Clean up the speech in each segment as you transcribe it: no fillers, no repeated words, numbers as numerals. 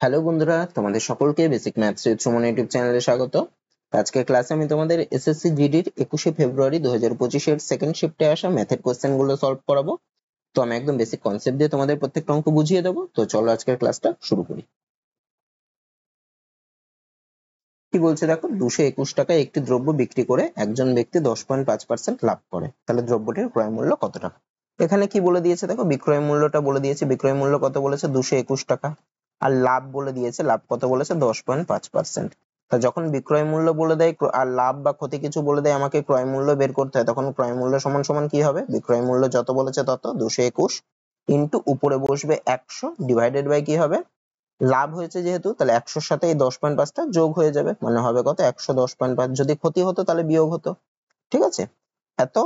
Hello বন্ধুরা, তোমাদের সকলকে basic maths with Suman YouTube চ্যানেলে স্বাগত। আজকের ক্লাসে আমি তোমাদের এসএসসি জিডির 21শে ফেব্রুয়ারি 2025 এর সেকেন্ড শিফটে আসা ম্যাথের কোশ্চেন গুলো সলভ করাবো। তো আমি একদম বেসিক কনসেপ্ট দিয়ে তোমাদের প্রত্যেকটা অঙ্ক বুঝিয়ে দেবো। তো চলো আজকের ক্লাসটা শুরু করি। কি বলছে দেখো, 221 টাকায় একটি দ্রব্য বিক্রি করে একজন ব্যক্তি 10.5% লাভ করে, তাহলে দ্রব্যটির ক্রয় মূল্য কত টাকা? এখানে কি বলে দিয়েছে দেখো, বিক্রয় মূল্যটা বলে দিয়েছে। বিক্রয় মূল্য কত বলেছে? 221 টাকা। আর লাভ বলে দিয়েছে, লাভ কত বলেছে? 10.5%। তা যখন বিক্রয় মূল্য বলে দেয় আর লাভ বা ক্ষতি কিছু বলে দেয়, আমাকে ক্রয় মূল্য বের করতে হয়, তখন ক্রয় মূল্য সমান সমান কি হবে? বিক্রয় মূল্য যত বলেছে তত 221 ইন্টু উপরে বসবে 100 ডিভাইডেড বাই কি হবে? লাভ হয়েছে যেহেতু, তাহলে 100-র সাথে এই 10.5টা যোগ হয়ে যাবে, মানে হবে কত? 110.5। যদি ক্ষতি হতো তাহলে বিয়োগ হতো। ঠিক আছে, এত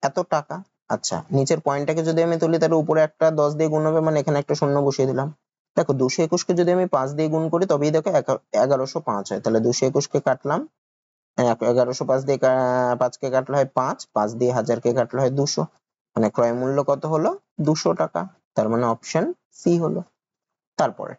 এত টাকা। আচ্ছা, নিচের পয়েন্টটাকে যদি আমি তুলি তাহলে উপরে একটা 10 দিয়ে গুণ হবে, মানে এখানে একটা শূন্য বসিয়ে দিলাম। দেখো 221 কে যদি আমি 5 দিয়ে গুণ করি তবেই দেখো 1105 হয়। তাহলে 221 কে কাটলাম, 1105 দিয়ে 5 কে কাটলে হয় 5, 5 দিয়ে 1000 কে কাটলে হয় 200, মানে ক্রয় মূল্য কত হলো? 200 টাকা। তার মানে অপশন সি হলো। তারপরে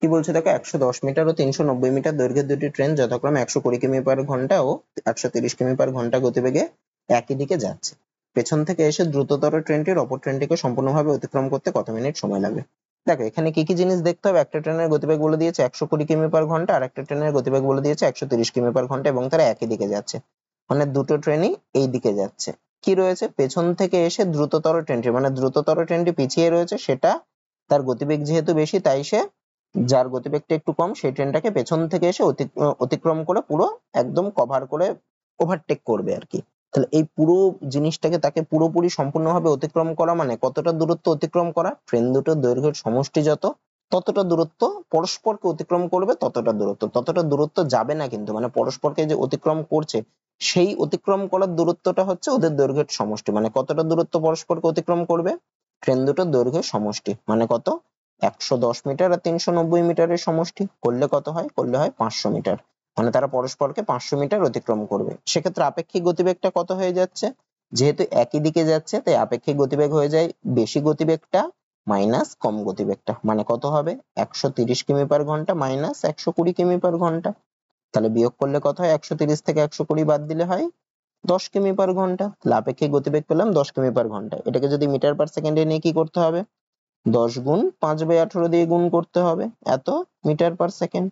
কি বলছে দেখো, 110 মিটার ও 390 মিটার দৈর্ঘ্যের দুটি ট্রেন যথাক্রমে 120 কিমি পার ঘন্টা ও 130 কিমি পার ঘন্টা গতিবেগে একই দিকে যাচ্ছে। পেছন থেকে এসে দ্রুততর ট্রেনটির অপর ট্রেনটিকে সম্পূর্ণভাবে অতিক্রম করতে কত মিনিট সময় লাগবে? দেখো এখানে কি কি জিনিস দেখতে হবে। একটা ট্রেনের গতিবেগ বলে দিয়েছে 120 কিমি পার ঘন্টা, আর একটা ট্রেনের গতিবেগ বলে দিয়েছে 130 কিমি পার ঘন্টা, এবং তারা একই দিকে যাচ্ছে। মানে দুটো ট্রেনই এই দিকে যাচ্ছে। কি রয়েছে? পেছন থেকে এসে দ্রুততর ট্রেনটি, মানে দ্রুততর ট্রেনটি পিছিয়ে রয়েছে, সেটা তার গতিবেগ যেহেতু বেশি, তাই সে যার গতিবেগটা একটু কম সেই ট্রেনটাকে পেছন থেকে এসে অতিক্রম করে পুরো একদম কভার করে ওভারটেক করবে আর কি। তাহলে এই পুরো জিনিসটাকে তাকে পুরোপুরি সম্পূর্ণভাবে অতিক্রম করা মানে কতটা দূরত্ব অতিক্রম করা? ট্রেন দুটোর দৈর্ঘ্যের সমষ্টি যত, ততটা দূরত্ব পরস্পরকে অতিক্রম করবে, ততটা দূরত্ব যাবে না কিন্তু, মানে পরস্পরকে যে অতিক্রম করছে সেই অতিক্রম করার দূরত্বটা হচ্ছে ওদের দৈর্ঘ্যের সমষ্টি। মানে কতটা দূরত্ব পরস্পরকে অতিক্রম করবে? ট্রেন দুটোর দৈর্ঘ্যের সমষ্টি মানে কত? 110 মিটার আর 390 মিটারের সমষ্টি করলে কত হয়? করলে হয় 500 মিটার। মানে তারা পরস্পরকে 500 মিটার অতিক্রম করবে। সেক্ষেত্রে আপেক্ষিক গতিবেগটা কত হয়ে যাচ্ছে? যেহেতু একই দিকে যাচ্ছে তাই আপেক্ষিক গতিবেগ হয়ে যায় বেশি গতিবেগটা মাইনাস কম গতিবেগটা, মানে কত হবে? 130 কিমি পার ঘন্টা মাইনাস 120 কিমি পার ঘন্টা। তাহলে বিয়োগ করলে কত হয়? 130 থেকে 120 বাদ দিলে হয় 10 কিমি পার ঘন্টা। তাহলে আপেক্ষিক গতিবেগ পেলাম 10 কিমি পার ঘন্টা। এটাকে যদি মিটার পার সেকেন্ডে নিয়ে কি করতে হবে? 10 গুণ 5/18 দিয়ে গুণ করতে হবে, এত মিটার পার সেকেন্ড।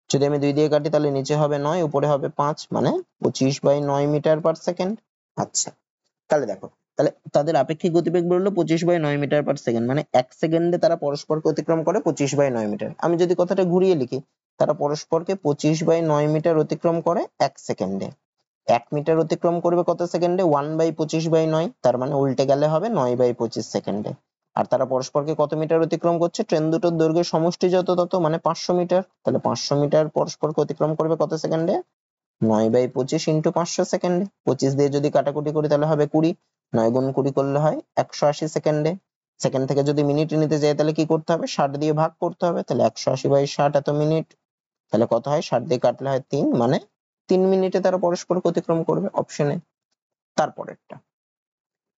যদি আমি 2 দিয়ে কাটি তাহলে নিচে হবে 9, উপরে হবে 5, মানে 25/9 মিটার পার সেকেন্ড। আচ্ছা, তাহলে দেখো, তাহলে তাদের আপেক্ষিক গতিবেগ বললো 25/9 মিটার পার সেকেন্ড, মানে 1 সেকেন্ডে তারা পরস্পরকে অতিক্রম করে 25/9 মিটার। আমি যদি কথাটা ঘুরিয়ে লিখি, তারা পরস্পরকে 25/9 মিটার অতিক্রম করে 1 সেকেন্ডে। 1 মিটার অতিক্রম করবে কত সেকেন্ডে? 1/25/9, তার মানে উল্টে গেলে হবে 9/25 সেকেন্ডে। আর তারা পরস্পরকে কত মিটার অতিক্রম করছে? ট্রেন দুটোর দৈর্ঘ্যের সমষ্টি যত তত, মানে 500 মিটার। তাহলে 500 মিটার পরস্পরকে অতিক্রম করবে কত সেকেন্ডে? 9/25 ইন্টু 500 সেকেন্ডে। 25 দিয়ে যদি কাটাকুটি করি তাহলে হবে 20, 9 গুণ 20 করলে হয় 180 সেকেন্ডে। সেকেন্ড থেকে যদি মিনিটে নিতে যাই তাহলে কি করতে হবে? 60 দিয়ে ভাগ করতে হবে, তাহলে 180/60 এত মিনিট। তাহলে কত হয়? 60 দিয়ে কাটলে হয় 3, মানে 3 মিনিটে তারা পরস্পরকে অতিক্রম করবে, অপশনে। তারপরেরটা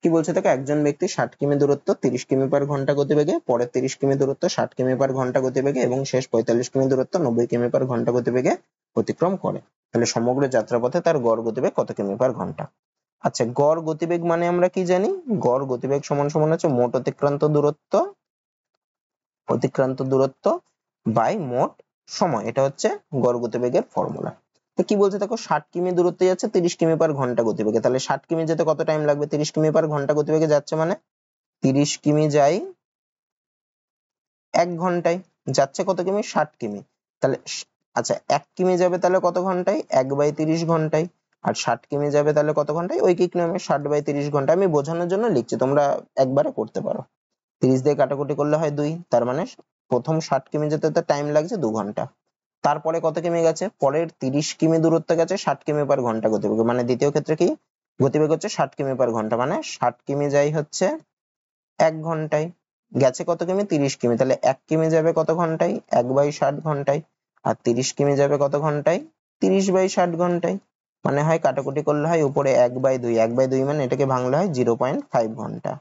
কি বলছে দেখো, একজন ব্যক্তি 60 কিমি দূরত্ব 30 কিমি পার ঘন্টা গতিবেগে, পরের 30 কিমি দূরত্ব 60 কিমি পার ঘন্টা গতিবেগে এবং শেষ 45 কিমি দূরত্ব 90 কিমি পার ঘন্টা গতিবেগে অতিক্রম করে। তাহলে সমগ্র যাত্রাপথে তার গড় গতিবেগ কত কিমি পার ঘন্টা? আচ্ছা, গড় গতিবেগ মানে আমরা কি জানি? গড় গতিবেগ সমান সমান হচ্ছে মোট অতিক্রান্ত দূরত্ব বাই মোট সময়। এটা হচ্ছে গড় গতিবেগের ফর্মুলা। তো কি বলছে দেখো, 60 কিমি দূরত্বে যাচ্ছে 30 কিমি পার ঘন্টা গতিবেগে, তাহলে 60 কিমি যেতে কত টাইম লাগবে? 30 কিমি পার ঘন্টা গতিবেগে যাচ্ছে, মানে 30 কিমি যাই 1 ঘন্টায়। যাচ্ছে কত কিমি? 60 কিমি। তাহলে আচ্ছা, 1 কিমি যাবে তাহলে কত ঘন্টায়? 1/30 ঘন্টায়। আর 60 কিমি যাবে তাহলে কত ঘন্টায়? ঐকিক নিয়মে 60/30 ঘন্টা। আমি বোঝানোর জন্য লিখছি, তোমরা একবারে করতে পারো। 30 দিয়ে কাটাকুটি করলে হয় 2, তার মানে প্রথম 60 কিমি যেতে তো টাইম লাগছে 2 ঘন্টা। তারপরে কত কিমি গেছে? পরের 30 কিমি দূরত্ব গেছে 60 কিমি পার ঘন্টা গতিবেগে, মানে দ্বিতীয় ক্ষেত্রে কি গতিবেগ হচ্ছে 60 কিমি পার ঘন্টা, মানে 60 কিমি যাই হচ্ছে 1 ঘন্টায়। গেছে কত কিমি? 30 কিমি। তাহলে 1 কিমি যাবে কত ঘন্টায়? 1/60 ঘন্টায়। আর 30 কিমি যাবে কত ঘন্টায়? 30/60 ঘন্টায়। মানে হয় কাটাকুটি করলে হয় উপরে 1/2, 1/2 মানে এটাকে ভাঙলে হয় 0.5 ঘন্টা।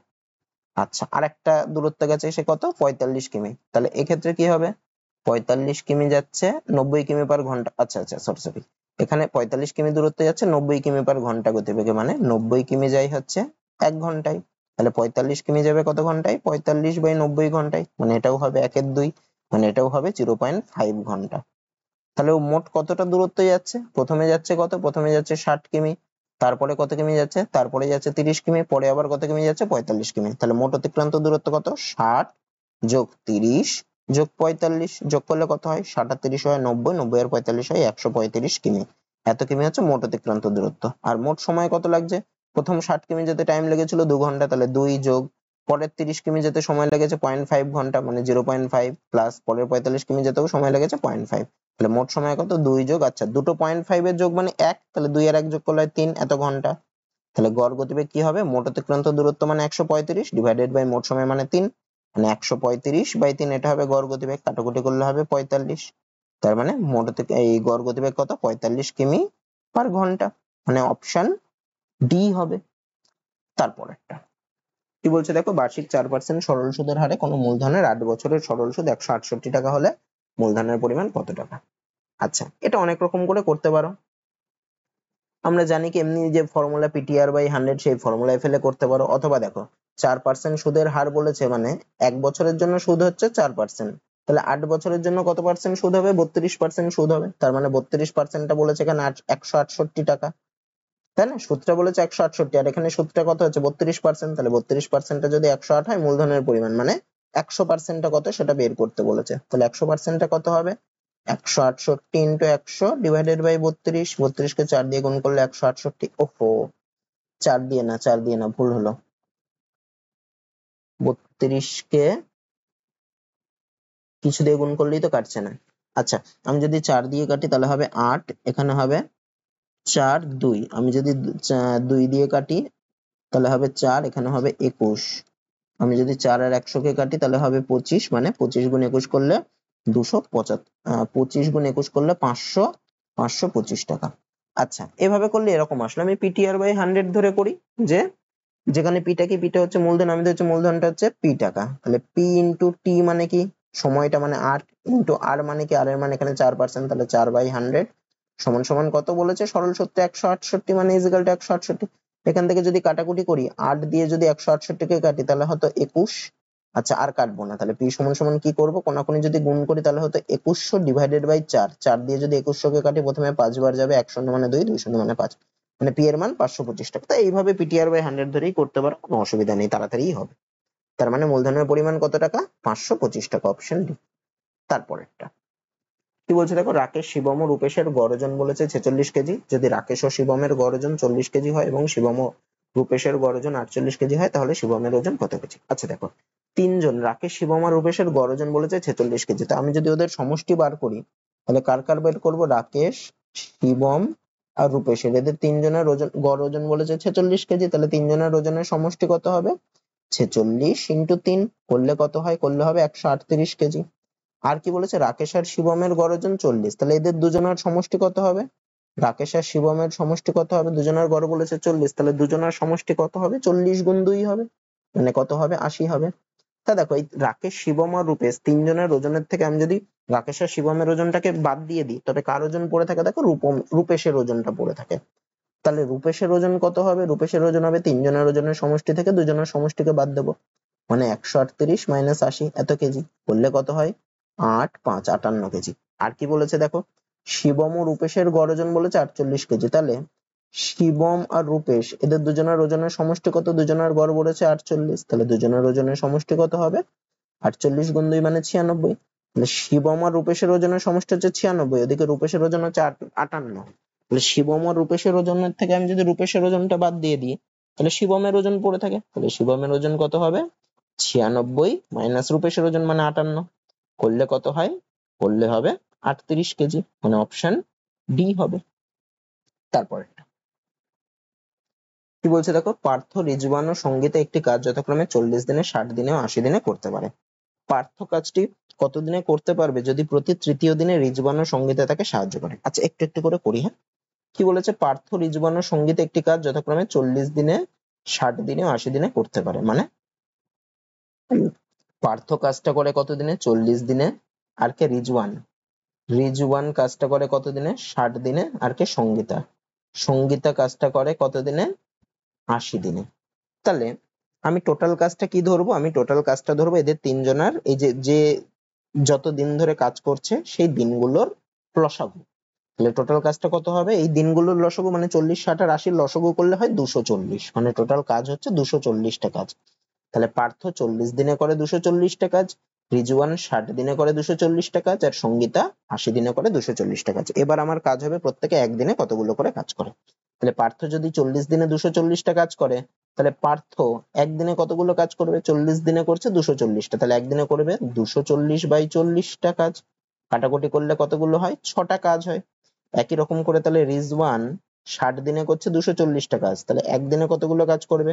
আচ্ছা, আর একটা দূরত্ব গেছে সে কত? 45 কিমি। তাহলে এক্ষেত্রে কি হবে? 45 কিমি যাচ্ছে 90 কিমি পার ঘন্টা, আচ্ছা আচ্ছা সরি, এখানে 45 কিমি দূরত্বে যাচ্ছে 90 কিমি পার ঘন্টা গতিবেগে, মানে 90 কিমি যাই হচ্ছে 1 ঘন্টায়। তাহলে 45 কিমি যাবে কত ঘন্টায়? 45/90 ঘন্টায়, মানে এটাও হবে 1/2, মানে এটাও হবে 0.5 ঘন্টা। তাহলে ও মোট কতটা দূরত্ব যাচ্ছে? প্রথমে যাচ্ছে কত? প্রথমে যাচ্ছে 60 কিমি, তারপরে কত কিমি যাচ্ছে? তারপরে যাচ্ছে 30 কিমি, পরে আবার কত কিমি যাচ্ছে? 45 কিমি। তাহলে মোট অতিক্রান্ত দূরত্ব কত? 60 যোগ 30 যোগ 45, যোগ করলে কত হয়? 60 আর 30 হয় 90, 90 আর 45 হয় 135 কিমি। এত কিমি হচ্ছে মোট অতিক্রান্ত দূরত্ব। আর মোট সময় কত লাগছে? প্রথম 60 কিমি যেতে টাইম লেগেছিল 2 ঘন্টা, তাহলে 2 যোগ পরের 30 কিমি যেতে সময় লেগেছে 0.5 ঘন্টা, মানে 0.5 প্লাস পরের 45 কিমি যেতেও সময় লেগেছে 0.5। তাহলে মোট সময় কত? 2 যোগ, আচ্ছা দুটো 0.5 এর যোগ মানে 1, তাহলে 2 আর 1 যোগ করলে 3, এত ঘন্টা। তাহলে গড় গতিবেগ কি হবে? মোট অতিক্রান্ত দূরত্ব মানে 135 ডিভাইডেড বাই মোট সময় মানে 3, মানে 135/3, এটা হবে গড় গতিবেগ। কাটাকুটি করলে হবে 45। তার মানে এই গড় গতিবেগ কত? 45 কিমি পার ঘন্টা, মানে অপশন ডি হবে। তারপরেরটা কি বলছে দেখো, বার্ষিক 4% সরল সুদের হারে কোনো মূলধনের 8 বছরের সরল সুদ 168 টাকা হলে মূলধনের পরিমাণ কত টাকা? আচ্ছা, এটা অনেক রকম করে করতে পারো। আমরা জানি কি এমনি যে ফর্মুলা PTR/100 সেই ফর্মুলায় ফেলে করতে পারো, অথবা দেখো 4% সুদের হার বলেছে, মানে 1 বছরের জন্য সুদ হচ্ছে 4%, তাহলে 8 বছরের জন্য কত পার্সেন্ট সুদ হবে? 32% সুদ হবে। তার মানে 32%টা বলেছে এখানে 168 টাকা, তাই না? সুদটা বলেছে 168, আর এখানে সুদটা কত হচ্ছে? 32%, তাহলে 32%টা যদি 108 হয় মূলধনের পরিমাণ, মানে 100%টা কত সেটা বের করতে বলেছে। তাহলে 100%টা কত হবে? 168 ইন্টু 100 ডিভাইডেড বাই 32, 32 কে 4 দিয়ে গুণ করলে 168, ওহো 4 দিয়ে না ভুল হলো, 32 কে কিছু দিয়ে গুণ করলেই তো কাটছে না। আচ্ছা, আমি যদি 4 দিয়ে কাটি তাহলে হবে 8, এখানে হবে 4 2, আমি যদি 2 দিয়ে কাটি তাহলে হবে 4, এখানে হবে 21, আমি যদি 4 আর 100 কে কাটি তাহলে হবে 25, মানে 25 গুণ 21 করলে 275, 25 গুণ 21 করলে 525 টাকা। আচ্ছা, এভাবে করলে এরকম আসলে আমি PTR/100 ধরে করি, যে যেখানে পিটা কি? পিটা হচ্ছে মূলধন, আমি হচ্ছে মূলধনটা হচ্ছে পি টাকা, তাহলে পি ইন্টু টি মানে কি? সময়টা মানে আর, ইন্টু আর মানে কি? আর এর মানে এখানে 4%, তাহলে 4/100 সমান সমান কত বলেছে? সরল সূত্রে 168, মানে ইজিক্যাল টু 168। এখান থেকে যদি কাটাকুটি করি, 8 দিয়ে যদি 168 কে কাটি তাহলে হতো 21, আচ্ছা আর কাটবো না, তাহলে পি সমান সমান কি করবো? কোনাকুনি যদি গুণ করি তাহলে হতো 2100 ডিভাইডেড বাই 4, 4 দিয়ে যদি 2100 কে কাটি প্রথমে 5 বার যাবে, 1 শূন্য মানে 2, 2 শূন্য মানে 5, মানে পি এর মান 525 টাকা। তাই এইভাবে PTR/100 ধরেই করতে পারো, কোনো অসুবিধা নেই, তাড়াতাড়িই হবে। তার মানে মূলধনের পরিমাণ কত টাকা? 525 টাকা, অপশন ডি। তারপরেরটা কি বলছে দেখো, রাকেশ শিবম ও রূপেশের গড় ওজন বলেছে 46 কেজি। যদি রাকেশ ও শিবমের গড় ওজন 40 কেজি হয় এবং শিবম ও রূপেশের গড় ওজন 48 কেজি হয়, তাহলে শিবমের ওজন কত কেজি? আচ্ছা দেখো, তিনজন রাকেশ শিবম আর রূপেশের গড় ওজন বলেছে 46 কেজি, তো আমি যদি ওদের সমষ্টি বার করি তাহলে কার কার বের করবো? রাকেশ, শিবম আর রূপেশের, এদের তিনজনের ওজন গড় ওজন বলেছে 46 কেজি, তাহলে তিনজনের ওজনের সমষ্টি কত হবে? 46 ইন্টু 3 করলে কত হয়? করলে হবে 138 কেজি। আর কি বলেছে? রাকেশ আর শিবমের গড় ওজন 40, তাহলে এদের দুজনের সমষ্টি কত হবে? রাকেশ আর শিবমের সমষ্টি কত হবে? দুজনের গড় বলেছে 40, তাহলে দুজনের সমষ্টি কত হবে? 40 গুণ 2 হবে, মানে কত হবে? 80 হবে। তা দেখো, এই রাকেশ, শিবম আর রূপেশ তিনজনের ওজনের থেকে আমি যদি রাকেশ আর শিবমের ওজনটাকে বাদ দিয়ে দিই, তবে কার ওজন পড়ে থাকে? দেখো রূপেশের ওজনটা পড়ে থাকে। তাহলে রূপেশের ওজন কত হবে? রূপেশের ওজন হবে তিনজনের ওজনের সমষ্টি থেকে দুজনের সমষ্টিকে বাদ দেবো, মানে 138 মাইনাস 80, এত কেজি। করলে কত হয়? 8 5 58 কেজি। আর কি বলেছে দেখো, শিবম ও রূপেশের গড় ওজন বলেছে 48 কেজি, তাহলে শিবম আর রূপেশ এদের দুজনের ওজনের সমষ্টি কত? দুজনের গড় বলেছে 48, তাহলে দুজনের ওজনের সমষ্টি কত হবে? 48 গুণ 2 মানে 96, তাহলে শিবম আর রূপেশের ওজনের সমষ্টি হচ্ছে 96, ওদিকে রূপেশের ওজন হচ্ছে 58, তাহলে শিবম আর রূপেশের ওজনের থেকে আমি যদি রূপেশের ওজনটা বাদ দিয়ে দিই তাহলে শিবমের ওজন পড়ে থাকে, তাহলে শিবমের ওজন কত হবে? 96 মাইনাস রূপেশের ওজন মানে 58, করলে কত হয়? করলে হবে 38 কেজি, মানে অপশন ডি হবে। তারপরে কি বলছে দেখো, পার্থ, রিজওয়ান ও সঙ্গীতা একটি কাজ যথাক্রমে 40 দিনে, 60 দিনে ও 80 দিনে করতে পারে। পার্থ কাজটি কতদিনে করতে পারবে যদি প্রতি তৃতীয় দিনে রিজওয়ান ও সঙ্গীতা তাকে সাহায্য করে? আচ্ছা, একটু একটু করে করি, হ্যাঁ। কি বলেছে? পার্থ, রিজওয়ান ও সঙ্গীতা একটি কাজ যথাক্রমে 40 দিনে, 60 দিনে ও 80 দিনে করতে পারে, মানে পার্থ কাজটা করে কত দিনে? 40 দিনে, আর কে রিজওয়ান, রিজওয়ান কাজটা করে কত দিনে 60 দিনে, আর কে সঙ্গীতা, সঙ্গীতা কাজটা করে কত দিনে 80 দিনে। তাহলে আমি টোটাল কাজটা কি ধরবো, আমি টোটাল কাজটা ধরবো এদের তিনজনের এই যে যে যত দিন ধরে কাজ করছে সেই দিনগুলোর লসাগু। তাহলে টোটাল কাজটা কত হবে, এই দিনগুলোর লসাগু মানে 40 60 আর 80 লসাগু করলে হয় 240, মানে টোটাল কাজ হচ্ছে 240টা কাজ। তাহলে পার্থ 40 দিনে করে 240টা কাজ, রিজওয়ান 60 দিনে করে 240টা কাজ, আর সঙ্গীতা 80 দিনে করে 240টা কাজ। এবার আমার কাজ হবে প্রত্যেকে একদিনে কতগুলো করে কাজ করে। তাহলে পার্থ যদি 40 দিনে 240টা কাজ করে, তাহলে পার্থ একদিনে কতগুলো কাজ করবে, 40 দিনে করছে 240টা, তাহলে একদিনে করবে 240/40টা কাজ। কাটাকুটি করলে কতগুলো হয়, 6টা কাজ হয়। একই রকম করে তাহলে রিজওয়ান 60 দিনে করছে 240টা কাজ, তাহলে একদিনে কতগুলো কাজ করবে,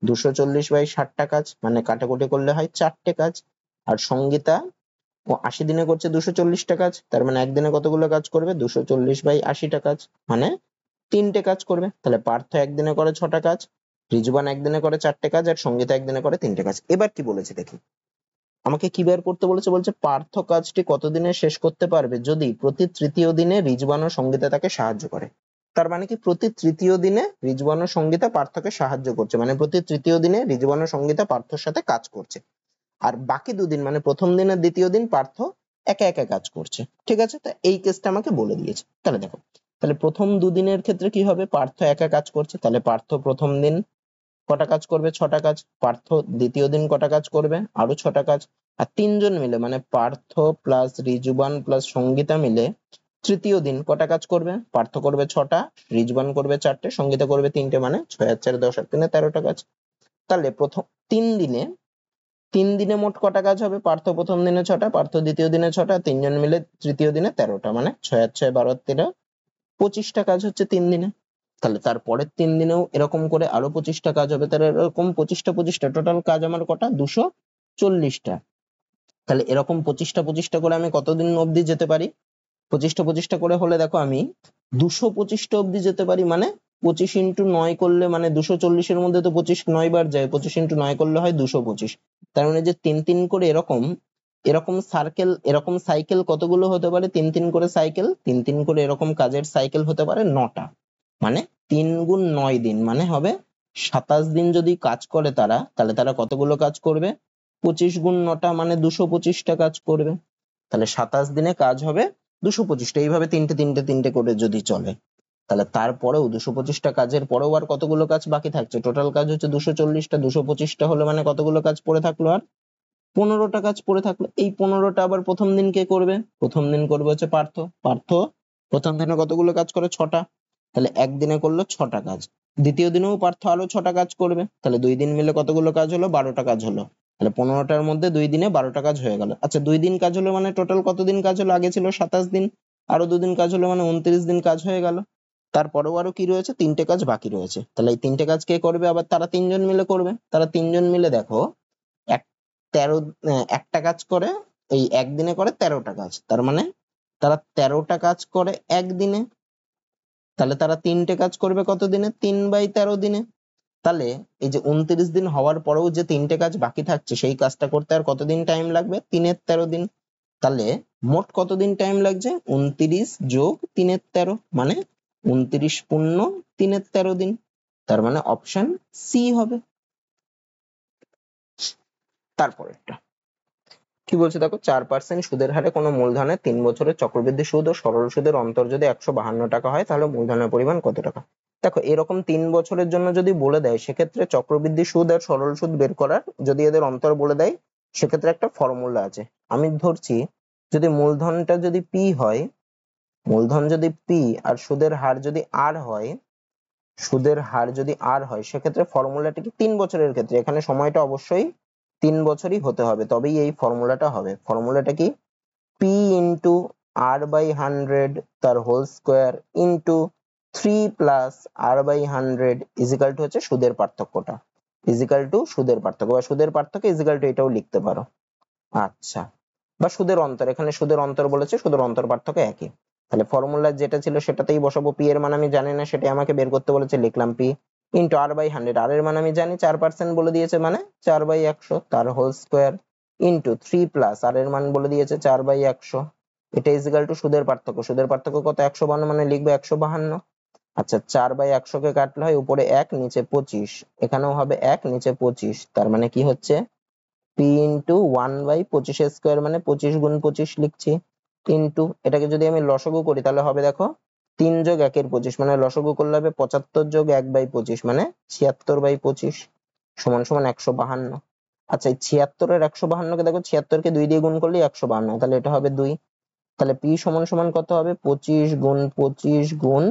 240/60টা কাজ, মানে কাটাকুটি করলে হয় 4টে কাজ। আর সঙ্গীতা ও 80 দিনে করছে 240টা কাজ, তার মানে একদিনে কতগুলো কাজ করবে, 240/80টা কাজ, মানে 3টে কাজ করবে। তাহলে পার্থ একদিনে করে 6টা কাজ, রিজওয়ান একদিনে করে 4টে কাজ, আর সঙ্গীতা একদিনে করে 3টে কাজ। এবার কি বলেছে দেখি, আমাকে কি বের করতে বলেছে, বলছে পার্থ কাজটি কতদিনে শেষ করতে পারবে যদি প্রতি তৃতীয় দিনে রিজওয়ান ও সঙ্গীতা তাকে সাহায্য করে। তার মানে কি, প্রতি তৃতীয় দিনে রিজওয়ান ও সঙ্গীতা পার্থকে সাহায্য করছে, মানে প্রতি তৃতীয় দিনে রিজওয়ান ও সঙ্গীতা পার্থর সাথে কাজ করছে। আর বাকি দুদিন মানে প্রথম দিন আর দ্বিতীয় দিন পার্থ একা একা কাজ করছে। ঠিক আছে, তা এই কেসটা আমাকে বলে দিয়েছে। তাহলে দেখো, তাহলে প্রথম দুদিনের ক্ষেত্রে কি হবে, পার্থ একা কাজ করছে, তাহলে পার্থ প্রথম দিন কটা কাজ করবে, 6টা কাজ। পার্থ দ্বিতীয় দিন কটা কাজ করবে, আরো 6টা কাজ। আর তিনজন মিলে মানে পার্থ প্লাস রিজওয়ান প্লাস সঙ্গীতা মিলে তৃতীয় দিন কটা কাজ করবে, পার্থ করবে 6টা, রিজওয়ান করবে 4টে, সঙ্গীতা করবে 3টে, মানে 6 আর 4 10 আর 3 13টা কাজ। তাহলে প্রথম 3 দিনে মোট কটা কাজ হবে, পার্থ প্রথম দিনে 6টা, পার্থ দ্বিতীয় দিনে 6টা, তিনজন মিলে তৃতীয় দিনে 13টা, মানে 6 আর 6 12 আর 13 25টা কাজ হচ্ছে 3 দিনে। তাহলে তার পরের 3 দিনেও এরকম করে আরো 25টা কাজ হবে, তাহলে এরকম 25টা টোটাল কাজ আমার কটা, 240টা। তাহলে এরকম 25টা করে আমি কতদিন অবধি যেতে পারি, 25টা করে হলে দেখো আমি 225টা অবধি যেতে পারি, মানে 25 × 9 করলে মানে 240-এর মধ্যে তো 25 9 বার যায়, 25 × 9 করলে হয় 225। তার মানে যে 3 করে এরকম এরকম সার্কেল এরকম সাইকেল কতগুলো হতে পারে, 3 করে সাইকেল, 3 করে এরকম কাজের সাইকেল হতে পারে 9টা, মানে 3 × 9 দিন, মানে হবে 27 দিন যদি কাজ করে তারা, তাহলে তারা কতগুলো কাজ করবে, 25 × 9টা মানে 225টা কাজ করবে। তাহলে 27 দিনে কাজ হবে 225টা। এইভাবে তিনটে করে যদি চলে, তাহলে তারপরেও 225টা কাজের পরেও আর কতগুলো কাজ বাকি থাকছে, টোটাল কাজ হচ্ছে 240টা, 225টা হলে মানে কতগুলো কাজ পড়ে থাকলো, আর 15টা কাজ পড়ে থাকলো। এই 15টা আবার প্রথম দিন কে করবে, প্রথম দিন করবে হচ্ছে পার্থ। পার্থ প্রথম দিনে কতগুলো কাজ করে, 6টা, তাহলে একদিনে করলো 6টা কাজ। দ্বিতীয় দিনেও পার্থ আরো 6টা কাজ করবে, তাহলে 2 দিন মিলে কতগুলো কাজ হলো, 12টা কাজ হলো। তাহলে 15টার মধ্যে 2 দিনে 12টা কাজ হয়ে গেল। আচ্ছা, 2 দিন কাজ হলো মানে টোটাল কতদিন কাজ হলো, আগে ছিল 27 দিন, আরো 2 দিন কাজ হলো মানে 29 দিন কাজ হয়ে গেল। তারপরেও আরো কি রয়েছে, 3টে কাজ বাকি রয়েছে। তাহলে এই 3টে কাজ কে করবে, আবার তারা 3জন মিলে করবে। তারা 3জন মিলে দেখো এক 13 একটা কাজ করে, এই একদিনে করে 13টা কাজ, তার মানে তারা 13টা কাজ করে একদিনে। তাহলে তারা 3টে কাজ করবে কত দিনে, 3/13 দিনে। তাহলে এই যে 29 দিন হওয়ার পরেও যে 3টে কাজ বাকি থাকছে, সেই কাজটা করতে আর কতদিন টাইম লাগবে, 3/13 দিন। তাহলে মোট কতদিন টাইম লাগছে, 29 যোগ 3/13, মানে 29 পূর্ণ 3/13 দিন। তার মানে অপশন সি হবে। তারপরেরটা কি বলছে দেখো, 4% সুদের হারে কোনো মূলধনের 3 বছরের চক্রবৃদ্ধি সুদ ও সরল সুদের অন্তর যদি 152 টাকা হয়, তাহলে মূলধনের পরিমাণ কত টাকা। দেখো, এরকম 3 বছরের জন্য যদি বলে দেয়, সেক্ষেত্রে চক্রবৃদ্ধি সুদ আর সরল সুদ বের করার যদি এদের অন্তর বলে দেয়, সেক্ষেত্রে একটা ফর্মুলা আছে। আমি ধরছি যদি মূলধনটা যদি পি হয়, মূলধন যদি পি আর সুদের হার যদি আর হয়, সুদের হার যদি আর হয়, সেক্ষেত্রে ফর্মুলাটা কি, 3 বছরের ক্ষেত্রে এখানে সময়টা অবশ্যই 3 বছরই হতে হবে, তবেই এই ফর্মুলাটা হবে। ফর্মুলাটা কি, পি ইন্টু r/100 তার whole square into 3 plus r/100 equal to হচ্ছে সুদের পার্থক্যটা, ইজিক্যাল টু সুদের পার্থক্য, বা সুদের পার্থক্য ইজিক্যাল টু এটাও লিখতে পারো। আচ্ছা, বা সুদের অন্তর, এখানে সুদের অন্তর বলেছে, সুদের অন্তর পার্থক্য একই। তাহলে ফর্মুলা যেটা ছিল সেটাতেই বসাবো। পি এর মান আমি জানি না, সেটাই আমাকে বের করতে বলেছে, লিখলাম পি ইন্টু r/100। আর এর মান আমি জানি 4% বলে দিয়েছে, মানে 4/100 তার হোল স্কোয়ার ইন্টু 3 প্লাস আর এর মান বলে দিয়েছে 4/100, এটা ইজিক্যাল টু সুদের পার্থক্য। সুদের পার্থক্য কত? 152, মানে লিখবে 152। আচ্ছা 4/100 কে কাটলে হয় উপরে 1 নিচে 25, এখানেও হবে 1 নিচে 25, তার মানে কি হচ্ছে পি ইন্টু 1/25 স্কোয়ার, মানে 25 গুণ 25 লিখছি, ইন্টু এটাকে যদি আমি লসাগু করি তাহলে হবে দেখো 3 যোগ 1 এর 25, মানে লসাগু করলে হবে 75 যোগ 1/25, মানে 76/25 সমান সমান 152। আচ্ছা এই 76 এর 152 কে দেখো 76 কে 2 দিয়ে গুণ করলে 152, তাহলে এটা হবে 2। তাহলে পি সমান সমান কত হবে? 25 গুণ 25 গুণ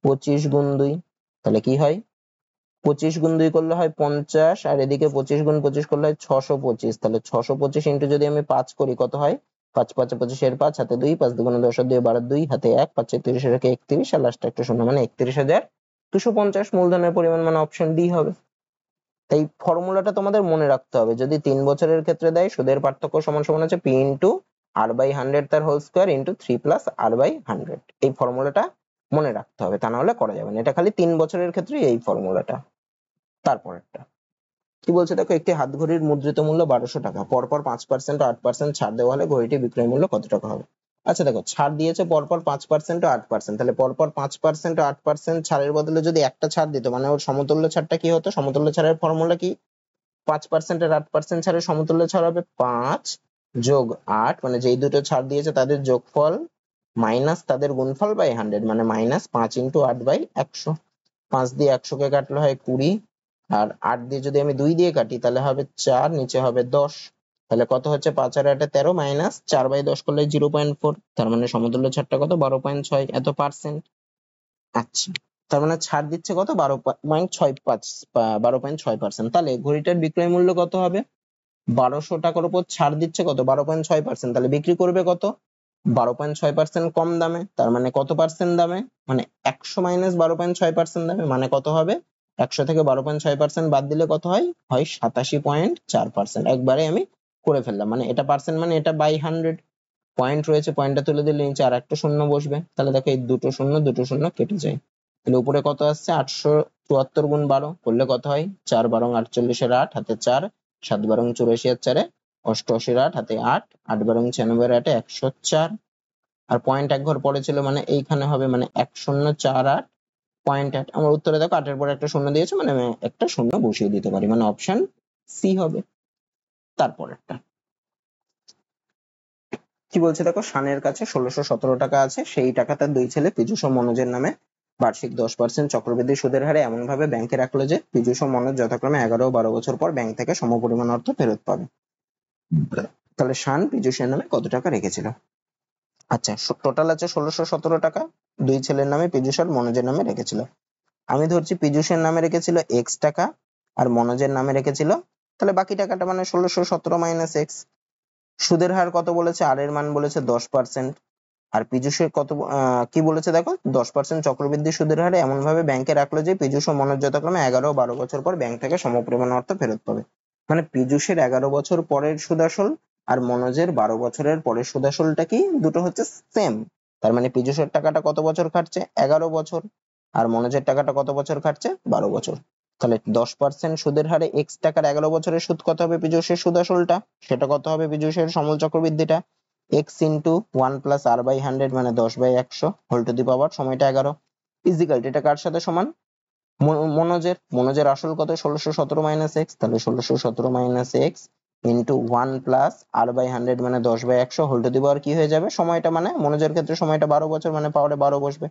25 গুণ 2, তাহলে কি হয় 25 গুণ 2 করলে হয় 50, আর এদিকে 25 গুণ 25 করলে হয় 625, তাহলে 625 ইন্টু যদি আমি 5 করি কত হয়? 5 5 25 এর 5 হাতে 2, 5 দুগুণে 10 আর 2 12, 2 হাতে 1, 5 30 এর 31, আর লাস্টে একটা শূন্য, মানে 31,250 মূলধনের পরিমাণ, মানে অপশন ডি হবে। এই ফর্মুলাটা তোমাদের মনে রাখতে হবে, যদি 3 বছরের ক্ষেত্রে দেয় সুদের পার্থক্য সমান সমান হচ্ছে পি ইন্টু r/100 তার whole square into 3 plus r/100, এই ফর্মুলাটা মনে রাখতে হবে, তা না হলে করা যাবে না। এটা খালি 3 বছরের ক্ষেত্রে এই ফর্মুলাটা। তারপরেরটা কি বলছে দেখো, একটি হাত ঘড়ির মুদ্রিত মূল্য 1200 টাকা, পরপর 5% ও 8% ছাড় দেওয়া হলে ঘড়িটির বিক্রয় মূল্য কত টাকা হবে? আচ্ছা দেখো ছাড় দিয়েছে পরপর 5% ও 8%, তাহলে পরপর 5% ও 8% ছাড়ের বদলে যদি একটা ছাড় দিত, মানে ওর সমতুল্য ছাড়টা কি হতো? সমতুল্য ছাড়ের ফর্মুলা কি? 5% আর 8% ছাড়ের সমতুল্য ছাড় হবে 5 যোগ 8, মানে যেই দুটো ছাড় দিয়েছে তাদের যোগফল মাইনাস তাদের গুণফল বাই 100, মানে মাইনাস 5 ইন্টু 8/100। 5 দিয়ে 100 কে কাটলে হয় 20, আর 8 দিয়ে যদি আমি 2 দিয়ে কাটি তাহলে হবে 4, নিচে হবে 10, তাহলে কত হচ্ছে? 5 আর 8 13, মাইনাস 4/10 করলে 0.4, তার মানে সমতুল্য ছাড়টা কত? 12.6 এত পার্সেন্ট। আচ্ছা তার মানে ছাড় দিচ্ছে কত? 12.65, তাহলে ঘড়িটার বিক্রয় মূল্য কত হবে? 1200 টাকার উপর ছাড় দিচ্ছে কত? 12.6%, তাহলে বিক্রি করবে কত? 12.6% কম দামে, তার মানে কত পার্সেন্ট দামে? মানে 100 মাইনাস 12.6% দামে, মানে কত হবে? 100 থেকে 12.6% বাদ দিলে কত হয়? হয় 87.4%। একবারে আমি করে ফেললাম, মানে এটা পার্সেন্ট, মানে এটা বাই 100, পয়েন্ট রয়েছে, পয়েন্টটা তুলে দিলে নিচে আর একটা শূন্য বসবে, তাহলে দেখো এই দুটো শূন্য কেটে যায়, তাহলে উপরে কত আসছে? 874 গুণ 12 করলে কত হয়? 4 12 48 এর 8 হাতে 4, 7 12 84 এর 4 88 এর 8 হাতে 8, 8 12 96 এর 8 104, আর পয়েন্ট এক ঘর পরে ছিল, মানে এইখানে হবে, মানে 1048.8। আমার উত্তরে দেখো 8 এর পরে একটা শূন্য দিয়েছে, মানে আমি একটা শূন্য বসিয়ে দিতে পারি, মানে অপশন সি হবে। তারপরেরটা কি বলছে দেখো, শানের কাছে 1617 টাকা আছে, সেই টাকা তার দুই ছেলে পীযূষ ও মনোজের নামে বার্ষিক 10% চক্রবৃদ্ধি সুদের হারে এমন ভাবে ব্যাংকে রাখলো যে পীযূষ ও মনোজ যথাক্রমে 11 ও 12 বছর পর ব্যাংক থেকে সমপরিমাণ অর্থ ফেরত পাবে। তাহলে শান পীযূষের নামে কত টাকা রেখেছিল? আচ্ছা টোটাল আছে 1617 টাকা, দুই ছেলের নামে পীযূষ আর মনোজের নামে রেখেছিল। আমি ধরছি পীযূষের নামে রেখেছিল এক্স টাকা আর মনোজের নামে রেখেছিল, তাহলে বাকি টাকাটা মানে 1617 মাইনাস এক্স। সুদের হার কত বলেছে? আর এর মান বলেছে 10%, আর পীযূষের কত কি বলেছে দেখো, 10% চক্রবৃদ্ধি সুদের হারে এমন ভাবে ব্যাংকে রাখলো যে পীযূষ ও মনোজ যথাক্রমে 11 ও 12 বছর পর ব্যাংক থেকে সমপরিমাণ অর্থ ফেরত পাবে। মানে পীযূষের 11 বছর পরের সুদ আসল আর মনোজের 12 বছরের পরের সুদ আসলটা কি? দুটো হচ্ছে সেম, তার মানে পীযূষের টাকাটা কত বছর খাটছে? 11 বছর, আর মনোজের টাকাটা কত বছর খাটছে? 12 বছর। তাহলে 10% সুদের হারে এক্স টাকার 11 বছরের সুদ কত হবে পীযূষের সুদ আসলটা? সেটা কত হবে পীযূষের সমল চক্রবৃদ্ধিটা? x ইন্টু 1 প্লাস r/100, মানে 10/100 হোল টু দি পাওয়ার সময়টা 11 ইজিক্যাল এটা কার সাথে সমান? মনোজের আসল কত? 1617 মাইনাস এক্স, তাহলে 1617 minus x into 1 plus r/100, মানে 10/100 হোল টু দি পাওয়ার কি হয়ে যাবে সময়টা, মানে মনোজের ক্ষেত্রে সময়টা 12 বছর, মানে পাওয়ারে 12 বসবে।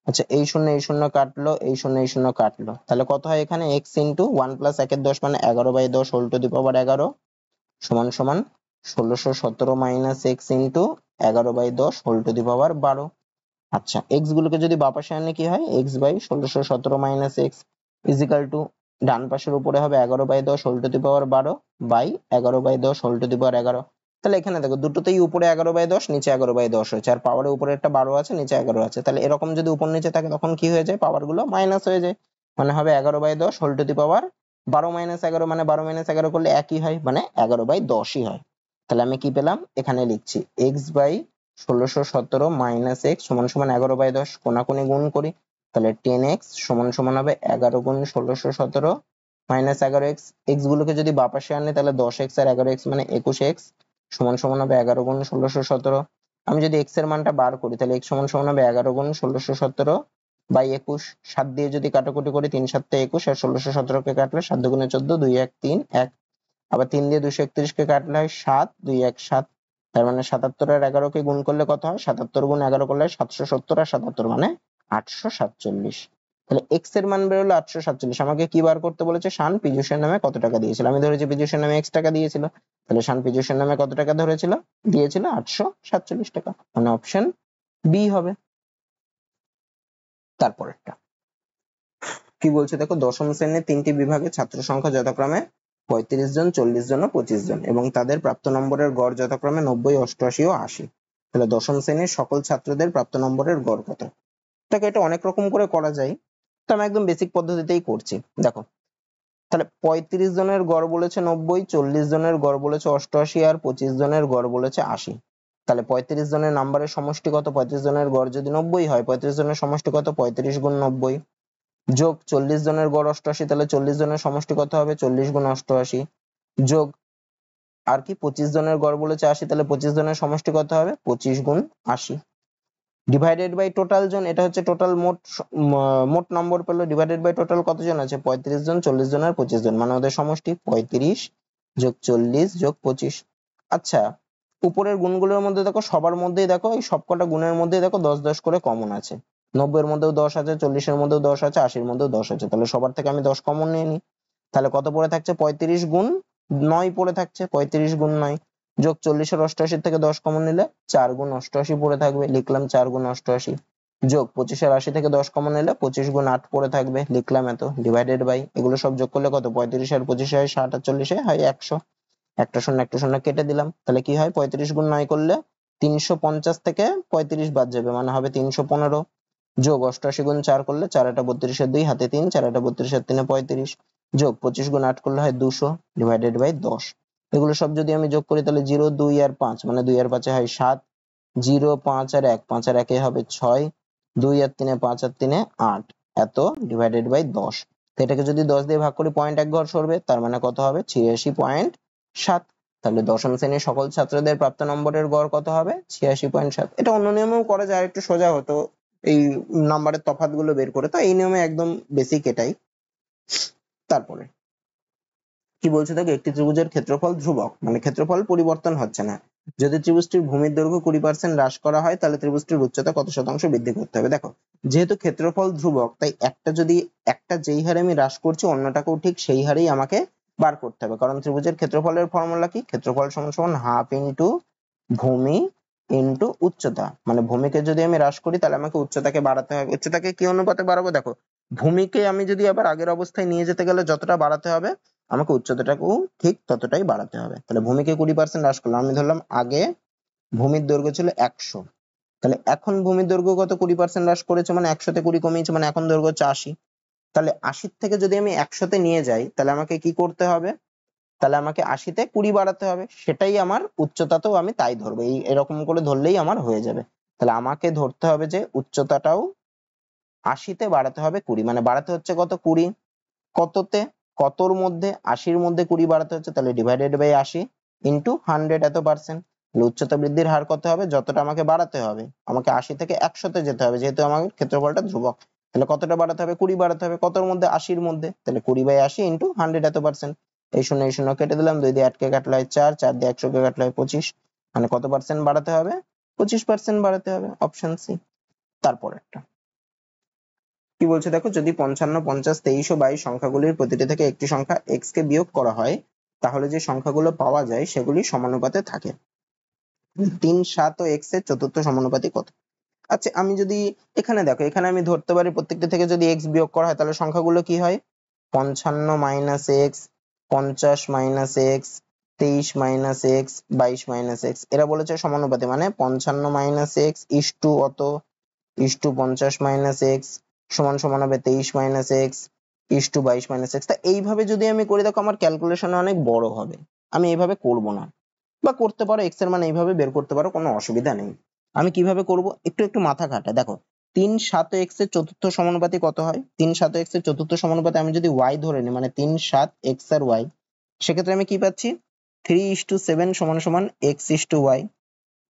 আচ্ছা এই শূন্য কাটলো, এই শূন্য কাটলো, তাহলে কত হয় এখানে? x ইন্টু 1 প্লাস 1 10, মানে 11/10 হোল টু দি পাওয়ার 11 সমান সমান 1617 minus x into 11/10 whole to the power 12। আচ্ছা এক্স গুলোকে যদি বাপাশে আনে কি হয়? X by 1617 minus x is equal to ডান পাশের উপরে হবে 11/10 whole to the power 12 by 11/10 whole to the power 11। তাহলে এখানে দেখো দুটোতেই উপরে 11/10 নিচে 11/10 হয়েছে, আর পাওয়ারের উপরে একটা 12 আছে, নিচে 11 আছে, তাহলে এরকম যদি উপর নিচে থাকে তখন কি হয়ে যায়? পাওয়ার গুলো মাইনাস হয়ে যায়, মানে হবে 11/10 whole to the power 12 minus 11, মানে 12 মাইনাস 11 করলে একই হয়, মানে 11/10ই হয়। তাহলে আমি কি পেলাম? এখানে লিখছি এক্স বাই 1617 মাইনাস এক্স সমান সমান 11/10, কোনাকুনি গুণ করি, তাহলে 10x সমান সমান হবে 11 গুণ 1617 মাইনাস 11x, এক্স গুলোকে যদি বাঁ পাশে আনে তাহলে 10x আর 11x মানে 21x সমান সমান হবে 11 গুণ 1617। আমি যদি x এর মানটা বার করি তাহলে x সমান সমান হবে 11 গুণ 1617 বাই 21। 7 দিয়ে যদি কাটাকুটি করি 3 7 21 আর 1617 কে কাটলে 7 দুগুণে 14 2 1 3 1। আবার 3 দিয়ে 231 কে কাটলে হয় 7 2 1 7। তার মানে 77 আর 11 কে গুণ করলে কত হয়? 77 গুণ 11 করলে 770 আর 77 মানে 847। তাহলে x এর মান বেরোলো 847। আমাকে কি বার করতে বলেছে? শান পিজুসের নামে কত টাকা দিয়েছিল। আমি ধরেছি পিজুসের নামে x টাকা দিয়েছিল, তাহলে শান পিজুসের নামে কত টাকা ধরেছিল? দিয়েছিল 847 টাকা, মানে অপশন বি হবে। তারপরেরটা কি বলছে দেখো, দশম শ্রেণীর 3টি বিভাগের ছাত্র সংখ্যা যথাক্রমে 35 জন, 40 জন ও 25 জন এবং তাদের প্রাপ্ত নম্বরের গড় যথাক্রমে 90, 88 ও 80। তাহলে দশম শ্রেণীর সকল ছাত্রদের প্রাপ্ত নম্বরের গড় কত? এটা অনেক রকম করে করা যায়, তো আমি একদম বেসিক পদ্ধতিতেই করছি। দেখো, তাহলে 35 জনের গড় বলেছে 90, 40 জনের গড় বলেছে 88 আর 25 জনের গড় বলেছে 80। তাহলে 35 জনের নাম্বারের সমষ্টি কত? 35 জনের গড় যদি 90 হয়, 35 জনের সমষ্টি কত? 35 গুণ 90 যোগ 40 জনের গড় 88, তাহলে 40 জনের সমষ্টি কত হবে? 40 গুণ 88 যোগ আর কি 25 জনের গড় বলেছে 80, তাহলে 25 জনের সমষ্টি কত হবে? 25 গুণ 80 ডিভাইডেড বাই টোটাল জন। এটা হচ্ছে টোটাল মোট নম্বর পেলো, ডিভাইডেড বাই টোটাল কতজন আছে? 35 জন, 40 জন আর 25 জন, মানে ওদের সমষ্টি 35 যোগ 40 যোগ 25। আচ্ছা, উপরের গুণগুলোর মধ্যে দেখো সবার মধ্যেই দেখো এই সবকটা গুণের মধ্যেই দেখো 10 10 করে কমন আছে। 90 এর মধ্যেও 10 আছে, 40 এর মধ্যেও 10 আছে, 80 এর মধ্যেও 10 আছে, তাহলে সবার থেকে আমি 10 কমন নিয়ে নিই। তাহলে কত পড়ে থাকছে? 35 গুণ 9 পড়ে থাকছে, 35 গুণ 9 যোগ 40 এর 88 থেকে 10 কমন নিলে 4 গুণ 88 পড়ে থাকবে, লিখলাম 4 গুণ 88 যোগ 25 এর 80 থেকে 10 কমন নিলে 25 গুণ 8 পড়ে থাকবে, লিখলাম এত, ডিভাইডেড বাই এগুলো সব যোগ করলে কত? 35 আর 25 হয় 60 আর 40 হয় 100। একটা শূন্য একটা শূন্য কেটে দিলাম, তাহলে কি হয়? 35 গুণ 9 করলে 350 থেকে 35 বাদ যাবে, মানে হবে 315 যোগ 88 গুণ 4 করলে 4 এটা 32 এর 2 হাতে 3, 4 এটা 32 এর 3 35 যোগ 25 গুণ 8 করলে হয় 200 ডিভাইডেড বাই 10। এগুলো সব যদি আমি যোগ করি তাহলে 0 2 আর 5 মানে 2 আর 5 হয় 7, 0 5 আর 1 5 আর 1 হবে 6, 2 আর 3 5 আর 3 8 এত ডিভাইডেড বাই 10। তো এটাকে যদি 10 দিয়ে ভাগ করি পয়েন্ট 1 ঘর সরবে, তার মানে কত হবে? 86.7। তাহলে দশম শ্রেণীর সকল ছাত্রদের প্রাপ্ত নম্বরের গড় কত হবে? 86.7। এটা অন্য নিয়মেও করা যায়, একটু সোজা হতো এই নাম্বারের তফাৎ গুলো বের করে, তো এই নিয়মে একদম বেসিক এটাই। তারপরে কি বলছে দেখো, একটি ত্রিভুজের ক্ষেত্রফল ধ্রুবক, মানে ক্ষেত্রফল পরিবর্তন হচ্ছে না। যদি ত্রিভুজটির ভূমির দৈর্ঘ্য 20% হ্রাস করা হয় তাহলে ত্রিভুজটির উচ্চতা কত শতাংশ বৃদ্ধি করতে হবে? দেখো, যেহেতু ক্ষেত্রফল ধ্রুবক তাই একটা যেই হারে আমি হ্রাস করছি অন্যটাকেও ঠিক সেই হারেই আমাকে বার করতে হবে, কারণ ত্রিভুজের ক্ষেত্রফলের ফর্মুলা কি? ক্ষেত্রফল সমান সমান হাফ ইন্টু ভূমি ইন্টু উচ্চতা। মানে ভূমিকে যদি আমি হ্রাস করি তাহলে আমাকে উচ্চতাকে বাড়াতে হবে। উচ্চতাকে কি অনুপাতে বাড়াবো? দেখো, ভূমিকে আমি যদি আবার আগের অবস্থায় নিয়ে যেতে গেলে যতটা বাড়াতে হবে আমাকে উচ্চতাটাকেও ঠিক ততটাই বাড়াতে হবে। তাহলে ভূমিকে 20% হ্রাস করলাম, আমি ধরলাম আগে ভূমির দৈর্ঘ্য ছিল 100, তাহলে এখন ভূমির দৈর্ঘ্য কত? 20% হ্রাস করেছে, মানে 100 তে 20 কমিয়েছে, মানে এখন দৈর্ঘ্য হচ্ছে 80। তাহলে 80 থেকে যদি আমি 100 তে নিয়ে যাই তাহলে আমাকে কি করতে হবে? তাহলে আমাকে 80 তে 20 বাড়াতে হবে, সেটাই আমার উচ্চতাতেও আমি তাই ধরবো, এরকম করে ধরলেই আমার হয়ে যাবে। তাহলে আমাকে ধরতে হবে যে উচ্চতাটাও 80 তে বাড়াতে হবে 20, মানে বাড়াতে হচ্ছে কত? 20। কততে? কতর মধ্যে? 80 এর মধ্যে 20 বাড়াতে হচ্ছে, তাহলে ডিভাইডেড বাই 80 ইন্টু 100 এত পার্সেন্ট। উচ্চতা বৃদ্ধির হার কত হবে? যতটা আমাকে বাড়াতে হবে, আমাকে 80 থেকে 100 তে যেতে হবে, যেহেতু আমার ক্ষেত্রফলটা ধ্রুবক। তাহলে কতটা বাড়াতে হবে? 20 বাড়াতে হবে। কতর মধ্যে? 80 এর মধ্যে, তাহলে 20 বাই 80 ইন্টু 100 এত পার্সেন্ট। এই শূন্য এই শূন্য কেটে দিলাম, 2 দিয়ে 8 কে কাটলে হয় 4, 4 দিয়ে 100 কে কাটলে হয় 25, মানে কত পার্সেন্ট বাড়াতে হবে? 25% বাড়াতে হবে, অপশন সি। তারপর একটা কি বলছে দেখো, যদি 55, 50, 23 ও 22 সংখ্যাগুলির প্রতিটি থেকে একটি সংখ্যা x কে বিয়োগ করা হয় তাহলে যে সংখ্যাগুলো পাওয়া যায় সেগুলি সমানুপাতে থাকে। 3, 7 ও x এর চতুর্থ সমানুপাতি কত? আচ্ছা, আমি যদি এখানে দেখো, এখানে আমি ধরতে পারি প্রত্যেকটা থেকে যদি x বিয়োগ করা হয় তাহলে সংখ্যাগুলো কি হয়? 55 minus x, 50 minus x, 23 minus x, 22 minus x। এরা বলেছে সমানুপাতে, মানে 55 মাইনাস x ইস্টু অত ইস্টু 50 মাইনাস x সমান সমান হবে 23 minus x is to 22 minus x। তা এইভাবে যদি আমি করি দেখো আমার ক্যালকুলেশন অনেক বড় হবে, আমি এইভাবে করব না। বা করতে পারো, x এর মান এইভাবে বের করতে পারো, কোনো অসুবিধা নেই। আমি কিভাবে করব? একটু একটু মাথা খাটা। দেখো, 3/7 x এর চতুর্থ সমানুপাতি কত হয়? 3/7 x এর চতুর্থ সমানুপাতি আমি যদি y ধরে নিই, মানে 3/7 x আর y, সেক্ষেত্রে আমি কি পাচ্ছি? 3:7 সমান x:y।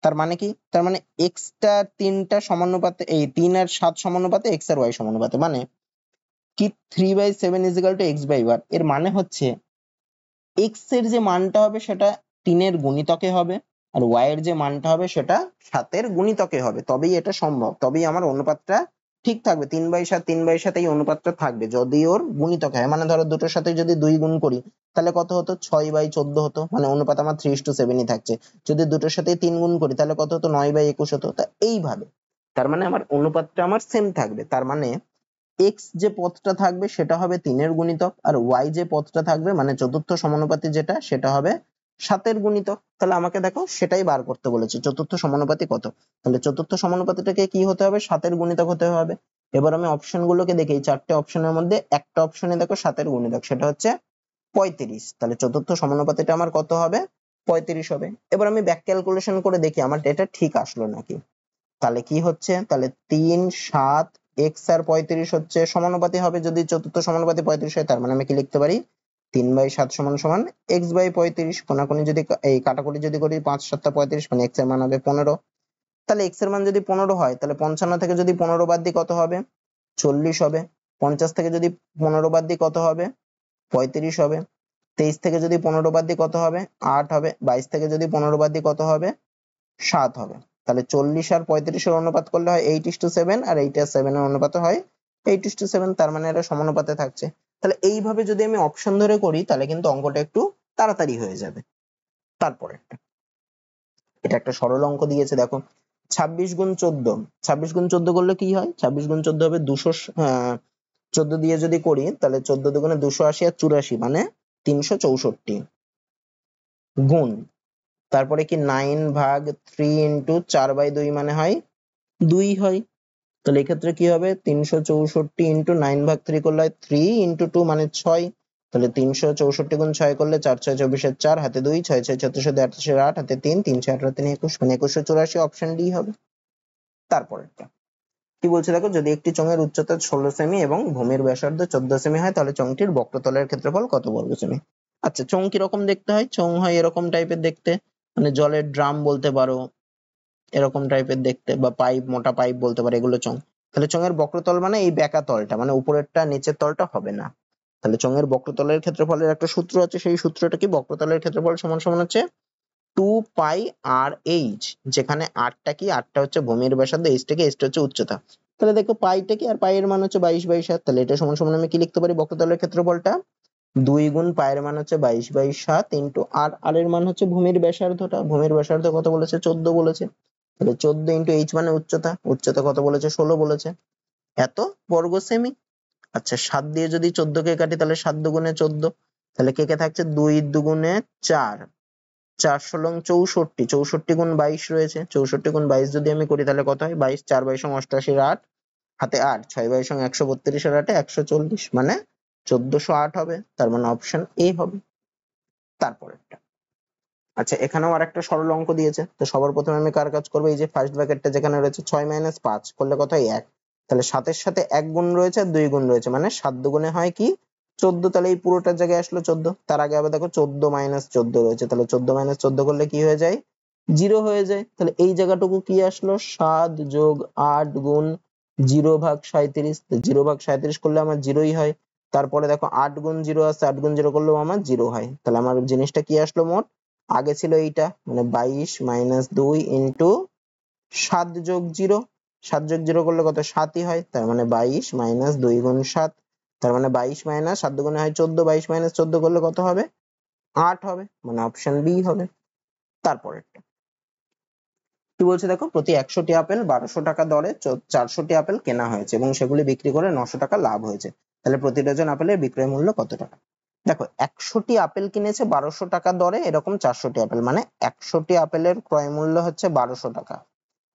তার মানে কি? তার মানে x টা 3টা সমানুপাতে, এই 3 আর 7 সমানুপাতে x আর y সমানুপাতে, মানে কি 3/7 x/1। এর মানে হচ্ছে x এর যে মানটা হবে সেটা 3 এর গুণিতকে হবে, আর y এর যে মানটা হবে সেটা 7 এর গুণিতকে হবে, তবেই এটা সম্ভব, তবেই আমার অনুপাতটা ঠিক থাকবে। 3/7 3/7 এই অনুপাতটা থাকবে যদি ওর গুণিতকে হয়। মানে ধরো দুটোর সাথে যদি 2 গুণ করি তাহলে কত হতো? 6/14 হতো, মানে অনুপাত আমার 3:7ই থাকছে। যদি দুটোর সাথে 3 গুণ করি তাহলে কত হতো? 9/21 হতো। তা এইভাবে তার মানে আমার অনুপাতটা আমার সেম থাকবে। তার মানে x যে পদটা থাকবে সেটা হবে 3 এর গুণিতক, আর y যে পদটা থাকবে মানে চতুর্থ সমানুপাতি যেটা, সেটা হবে 7 এর গুণিতক। তাহলে আমাকে দেখো সেটাই বার করতে বলেছে, চতুর্থ সমানুপাতি কত। তাহলে চতুর্থ সমানুপাতিটাকে কি হতে হবে? 7 এর গুণিতক হতে হবে। এবার আমি অপশন গুলোকে দেখি, এই 4টে অপশনের মধ্যে একটা অপশনে দেখো 7 এর গুণিতক, সেটা হচ্ছে 35। তাহলে চতুর্থ সমানুপাতিটা আমার কত হবে? 35 হবে। এবার আমি ব্যাক ক্যালকুলেশন করে দেখি আমার এটা ঠিক আসলো নাকি। তাহলে কি হচ্ছে? তাহলে 3, 7 x আর 35 হচ্ছে সমানুপাতি হবে যদি চতুর্থ সমানুপাতি 35 হয়। তার মানে আমি কি লিখতে পারি? 3/7 সমান সমান x/35। কোনাকুনি যদি এই কাটাকুটি যদি করি, 5×7 35, মানে x এর মান হবে 15। তাহলে x এর মান যদি 15 হয় তাহলে 55 থেকে যদি 15 বাদ দিই কত হবে? 40 হবে। 50 থেকে যদি 15 বাদ দিই কত হবে? 35 হবে। 23 থেকে যদি 15 বাদ দিই কত হবে? 8 হবে। 22 থেকে যদি 15 বাদ দিই কত হবে? 7 হবে। তাহলে 40 আর 35 এর অনুপাত করলে হয় 8:7, আর 8 আর 7 এর অনুপাত হয় 8:7। তার মানে এরা সমানুপাতে থাকছে। তাহলে এইভাবে যদি আমি অপশন ধরে করি তাহলে কিন্তু অঙ্কটা একটু তাড়াতাড়ি হয়ে যাবে। তারপরে এটা একটা সরল অঙ্ক দিয়েছে, দেখো 26 গুণ 14। 26 গুণ 14 করলে কি হয়? 26 গুণ 14 হবে 200। 14 দিয়ে যদি করি তাহলে 14 দুগুণে 280 আর 84, মানে 364 গুণ, তারপরে কি 9/3 ইন্টু 4/2 মানে হয় 2 হয়। তাহলে এক্ষেত্রে কি হবে? 364 ইন্টু 9/3 করলে হয় 3 ইন্টু 2 মানে 6। তাহলে 364 গুণ 6 করলে 4×6 = 24, 4 হাতে 2, 6×6 = 36, 8 হাতে 3, 3×6 = 21, মানে 2184, অপশন ডি হবে। তারপরেরটা কি বলছে দেখো, যদি একটি চোঙের উচ্চতা 16 সেমি এবং ভূমির ব্যাসার্ধ 14 সেমি হয় তাহলে চোঙটির বক্রতলের ক্ষেত্রফল কত বর্গ সেমি? আচ্ছা, চোঙ কিরকম দেখতে হয়? চোঙ হয় এরকম টাইপের দেখতে, মানে জলের ড্রাম বলতে পারো, এরকম টাইপের দেখতে, বা পাইপ, মোটা পাইপ বলতে পারো, এগুলো চোঙ। তাহলে চোঙের বক্রতল মানে এই বেঁকা তলটা, মানে উপরেরটা নিচের তলটা হবে না। তাহলে চোঙের বক্রতলের ক্ষেত্রফলের একটা সূত্র আছে, সেই সূত্রটা কি? বক্রতলের ক্ষেত্রফল সমান সমান হচ্ছে 2πr/h, যেখানে r-টা কি? r-টা হচ্ছে ভূমির ব্যাসার্ধ, h-টা কি? h-টা হচ্ছে উচ্চতা। তাহলে দেখো পাইটা কি? আর পাই এর মান হচ্ছে 22/7। তাহলে এটা সমান সমান আমি কি লিখতে পারি? বক্রতলের ক্ষেত্রফলটা 2 গুণ পায়ের মান হচ্ছে 22/7 ইন্টু আর, আর এর মান হচ্ছে ভূমির ব্যাসার্ধটা। ভূমির ব্যাসার্ধ কত বলেছে? 14 বলেছে। তাহলে 14 ইন্টু h মানে উচ্চতা, উচ্চতা কত বলেছে? 16 বলেছে, এত বর্গ সেমি। আচ্ছা, 7 দিয়ে যদি 14 কে কাটি তাহলে 7 দুগুণে 14, তাহলে কে কে থাকছে? 2 দুগুণে 4, 4 ষোলং 64, 64 গুণ 22 রয়েছে, 64 গুণ 22 যদি আমি করি তাহলে কত হয়? 22, 4 22 88, 8 হাতে 8, 6 22 132, আর 8 140, মানে 1408 হবে। তার মানে অপশন এ হবে। তারপরেরটা, আচ্ছা এখানেও আরেকটা সরল অঙ্ক দিয়েছে। তো সবার প্রথমে আমি কার কাজ করবো? এই যে ফার্স্ট ব্র্যাকেটটা যেখানে রয়েছে 6 - 5 করলে কত হয়? 1। তাহলে 7 এর সাথে 1 গুণ রয়েছে আর 2 গুণ রয়েছে, মানে 7 দুগুণে হয় কি? 14। তাহলে এই পুরোটার জায়গায় আসলো 14। তার আগে আবার দেখো 14 - 14 রয়েছে, তাহলে 14 - 14 করলে কি হয়ে যায়? 0 হয়ে যায়। তাহলে এই জায়গাটুকু কি আসলো? 7 + 8 গুণ 0/37। 0/37 করলে আমার 0ই হয়। তারপরে দেখো 8 গুণ 0 আছে, 8 গুণ 0 করলেও আমার 0 হয়। তাহলে আমার জিনিসটা কি আসলো? মোট আগে ছিল এইটা, মানে 22 - 2 ইন্টু 7 যোগ 0, 7 যোগ 0 করলে কত? 7ই হয়। তার মানে 22 - 2 গুণ 7, তার মানে 22 - 7 দুগুণে হয় 14, 22 - 14 করলে কত হবে? 8 হবে, মানে অপশন বি হবে। তারপরেরটা কি বলছে দেখো, প্রতি 100টি আপেল 1200 টাকা দরে 400টি আপেল কেনা হয়েছে এবং সেগুলি বিক্রি করে 900 টাকা লাভ হয়েছে। তাহলে প্রতি ডজন আপেলের বিক্রয় মূল্য কত টাকা? দেখো 100টি আপেল কিনেছে 1200 টাকা দরে, এরকম 400টি আপেল, মানে 100টি আপেলের ক্রয় মূল্য হচ্ছে 1200 টাকা।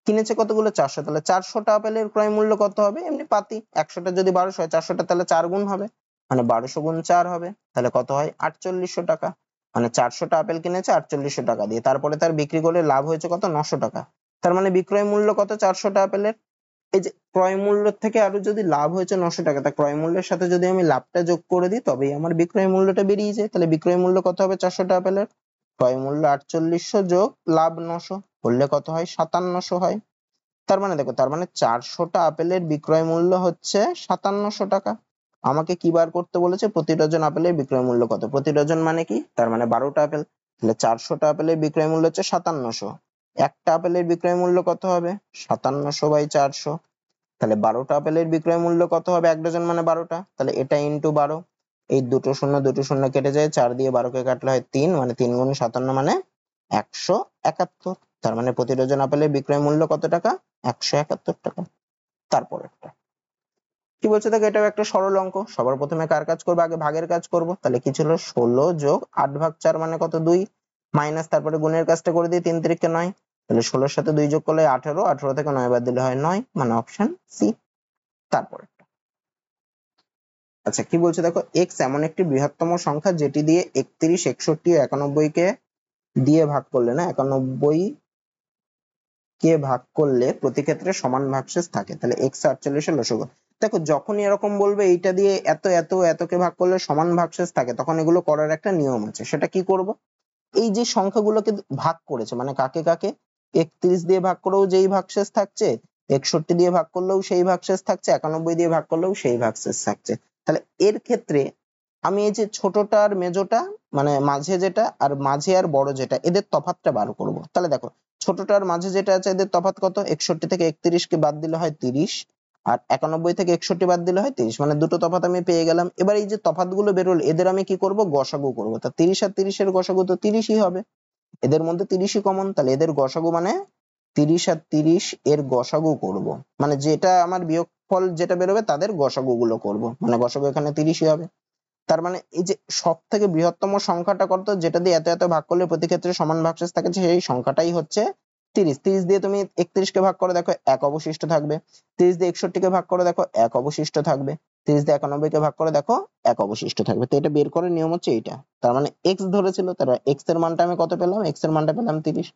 কিনেছে কতগুলো? 400। তাহলে 400টা আপেলের ক্রয় মূল্য কত হবে? এমনি পাতি, 100টা যদি 1200 হয়, 400টা তাহলে 4 গুণ হবে, মানে 1200 গুণ 4 হবে। তাহলে কত হয়? 4800 টাকা। মানে 400টা আপেল কিনেছে 4800 টাকা দিয়ে, তারপরে তার বিক্রি করে লাভ হয়েছে কত? 900 টাকা। তার মানে বিক্রয় মূল্য কত 400টা আপেলের? এই যে ক্রয় মূল্য থেকে আরো যদি লাভ হয়েছে 900 টাকা, তা ক্রয় মূল্যের সাথে যদি আমি লাভটা যোগ করে দিই তবেই আমার বিক্রয় মূল্যটা বেরিয়ে যায়। তাহলে বিক্রয় মূল্য কত হবে 400টা আপেলের, ক্রয় মূল্য 4800 যোগ লাভ 900 করলে কত হয় 5700 হয়। তার মানে দেখো, তার মানে 400টা আপেলের বিক্রয় মূল্য হচ্ছে 5700 টাকা। আমাকে কি বার করতে বলেছে, প্রতি ডজন আপেলের বিক্রয় মূল্য কত, প্রতি ডজন মানে কি, তার মানে 12টা আপেল, তাহলে 400টা আপেলের বিক্রয় মূল্য হচ্ছে 5700। একটা আপেলের বিক্রয় মূল্য কত হবে 5700/400, তাহলে 12টা আপেলের বিক্রয় মূল্য কত হবে, এক ডজন মানে 12টা, তাহলে এটা ইন্টু 12, এই দুটো শূন্য কেটে যায়, 4 দিয়ে 12কে কাটলে হয় 3, মানে 3 গুণ 57 মানে 171। তার মানে প্রতি ডজন আপেলের বিক্রয় মূল্য কত টাকা, 171 টাকা। তারপরেরটা কি বলছে দেখো, এটাও একটা সরল অঙ্ক। সবার প্রথমে কার কাজ করবো, আগে ভাগের কাজ করব। তাহলে কি ছিল 16 যোগ 8/4 মানে কত 2, মাইনাস তারপরে গুণের কাজটা করে দিই, 3 3 9, তাহলে 16 এর সাথে 2 যোগ করলে 18, 18 থেকে 9 বাদ দিলে হয় 9, মানে অপশন সি। তারপরে আচ্ছা কি বলছে দেখো, x এমন একটি বৃহত্তম সংখ্যা যেটি দিয়ে 31, 61 ও 91 কে দিয়ে ভাগ করলে, না 91 কে ভাগ করলে প্রতি ক্ষেত্রে সমান ভাগশেষ থাকে, তাহলে x 48 এর লসগু। দেখো যখনই এরকম বলবে এইটা দিয়ে এত এত এতকে ভাগ করলে সমান ভাগশেষ থাকে, তখন এগুলো করার একটা নিয়ম আছে। সেটা কি করব, এই যে সংখ্যাগুলোকে ভাগ করেছে, মানে কাকে কাকে, 31 দিয়ে ভাগ করেও যেই ভাগশেষ থাকছে, 61 দিয়ে ভাগ করলেও সেই ভাগশেষ থাকছে, 91 দিয়ে ভাগ করলেও সেই ভাগশেষ থাকছে। তাহলে এর ক্ষেত্রে আমি এই যে ছোটটা আর মেজোটা, মানে মাঝে যেটা আর মাঝে আর বড় যেটা, এদের তফাৎটা বার করব। তাহলে দেখো ছোটটা আর মাঝে যেটা আছে এদের তফাৎ কত, 61 থেকে 31 কে বাদ দিলে হয় 30, আর 91 থেকে 61 বাদ দিলে হয় 30, মানে দুটো তফাৎ আমি পেয়ে গেলাম। এবার এই যে তফাৎ গুলো বেরোলো এদের আমি কি করব, গসাগু করব। তা 30 আর 30 এর গসাগু তো 30ই হবে, এদের মধ্যে 30ই কমন, তাহলে এদের গসাগু মানে 30 আর 30 এর গসাগু করব, মানে যেটা আমার বিয়োগফল যেটা বেরোবে তাদের গসাগু গুলো করব, মানে গসাগু এখানে 30ই হবে। তার মানে এই যে সব থেকে বৃহত্তম সংখ্যাটা কত, যেটা দিয়ে এত এত ভাগ করলে প্রতি ক্ষেত্রে সমান ভাগশেষ থাকে, সেই সংখ্যাটাই হচ্ছে 30। 30 দিয়ে তুমি 31 কে ভাগ করে দেখো 1 অবশিষ্ট থাকবে, 30 দিয়ে 61 কে ভাগ করে দেখো 1 অবশিষ্ট থাকবে, 30 দিয়ে 91 কে ভাগ করে দেখো 1 অবশিষ্ট থাকবে। তো এটা বের করার নিয়ম হচ্ছে এইটা। তার মানে x ধরেছিল, তার x এর মানটা আমি কত পেলাম, x এর মানটা পেলাম 30।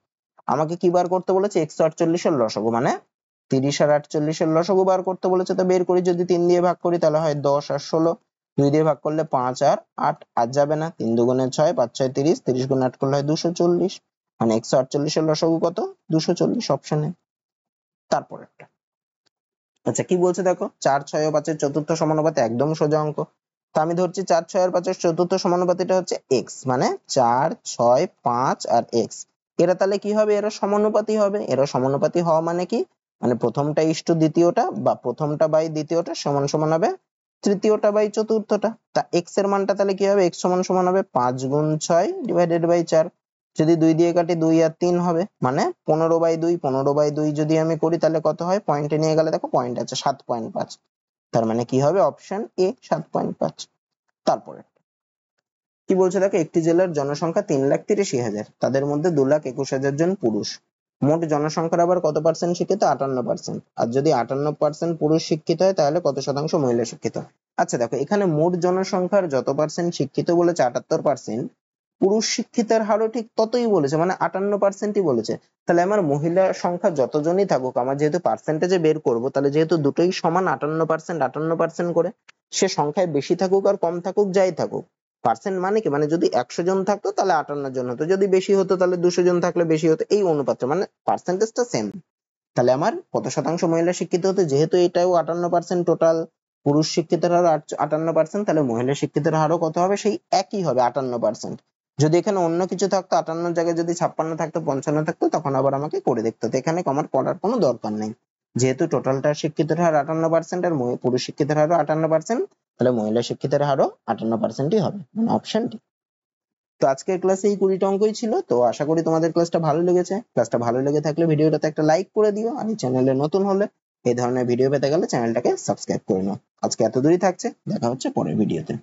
আমাকে কি বার করতে বলেছে, 148 এর লসাগু, মানে 30 আর 48 এর লসাগু বার করতে বলেছে। তো বের করি, যদি 3 দিয়ে ভাগ করি তাহলে হয় 10 আর 16, 2 দিয়ে ভাগ করলে 5 আর 8, আর যাবে না, 3 দুগুণে 6, 5 6 30, 30 গুণ 8 করলে হয় 240, মানে 148 এর লসাগু কত 240, অপশনে। তারপর একটা আচ্ছা কি বলছে দেখো, 4 6 ও 5 এর চতুর্থ সমানুপাত একদম সোজা অঙ্ক। তো আমি ধরছি 4 6 আর 5 এর চতুর্থ সমানুপাতিটা হচ্ছে x, মানে 4 6 5 আর x। এরা তাহলে কি হবে, এরা সমানুপাতি হবে। এরা সমানুপাতি হওয়া মানে কি, মানে প্রথমটা ইস্টু দ্বিতীয়টা, বা প্রথমটা বাই দ্বিতীয়টা সমান সমান হবে তৃতীয়টা বাই চতুর্থটা। তা x এর মানটা তাহলে কি হবে, x সমান সমান হবে 5 গুণ 6 ডিভাইডেড বাই 4, যদি 2 দিয়ে কাটি 2 আর 3 হবে, মানে 15/2, 15/2 যদি আমি করি তাহলে কত হয়, পয়েন্টে নিয়ে গেলে দেখো পয়েন্ট আছে 7.5, তার মানে কি হবে অপশন এ 7.5। তারপরে কি বলছে দেখো, একটি জেলার জনসংখ্যা 3,83,000, তাদের মধ্যে 2,21,000 জন পুরুষ, মোট জনসংখ্যার আবার কত পার্সেন্ট শিক্ষিত, 58%। আর যদি 58% পুরুষ শিক্ষিত হয় তাহলে কত শতাংশ মহিলা শিক্ষিত। আচ্ছা দেখো, এখানে মোট জনসংখ্যার যত পার্সেন্ট শিক্ষিত বলেছে 78%, পুরুষ শিক্ষিতের হারও ঠিক ততই বলেছে, মানে 58%ই বলেছে। তাহলে আমার মহিলা সংখ্যা যতজনই থাকুক, আমার যেহেতু পার্সেন্টেজে বের করব, তাহলে যেহেতু দুটোই সমান 58% 58% করে, সে সংখ্যায় বেশি থাকুক আর কম থাকুক যাই থাকুক, পার্সেন্ট মানে কি, মানে যদি 100 জন থাকতো তাহলে 58 জন হতো, যদি বেশি হতো তাহলে 200 জন থাকলে বেশি হতো, এই অনুপাতটা মানে পার্সেন্টেজটা সেম। তাহলে আমার কত শতাংশ মহিলা শিক্ষিত হতো, যেহেতু এটাও 58% টোটাল, পুরুষ শিক্ষিতের হার 58%, তাহলে মহিলা শিক্ষিতের হারও কত হবে, সেই একই হবে 58%। যদি এখানে অন্য কিছু থাকতো, 58 জায়গায় যদি 56 থাকতো, 55 থাকতো, তখন আবার আমাকে করে দেখতে হতো। এখানে আমার পড়ার কোনো দরকার নেই, যেহেতু টোটালটা শিক্ষিতের হার 58% আর পুরুষ শিক্ষিতের হারও 58%, তাহলে মহিলা শিক্ষিতের হারও 58%ই হবে, মানে অপশন ডি। তো আজকের ক্লাসে এই 20টা অঙ্কই ছিল। তো আশা করি তোমাদের ক্লাসটা ভালো লেগেছে। ক্লাসটা ভালো লেগে থাকলে ভিডিওটাতে একটা লাইক করে দিও, আর এই চ্যানেলে নতুন হলে এই ধরনের ভিডিও পেতে গেলে চ্যানেলটাকে সাবস্ক্রাইব করে নাও। আজকে এত দূরই থাকছে, দেখা হচ্ছে পরের ভিডিওতে।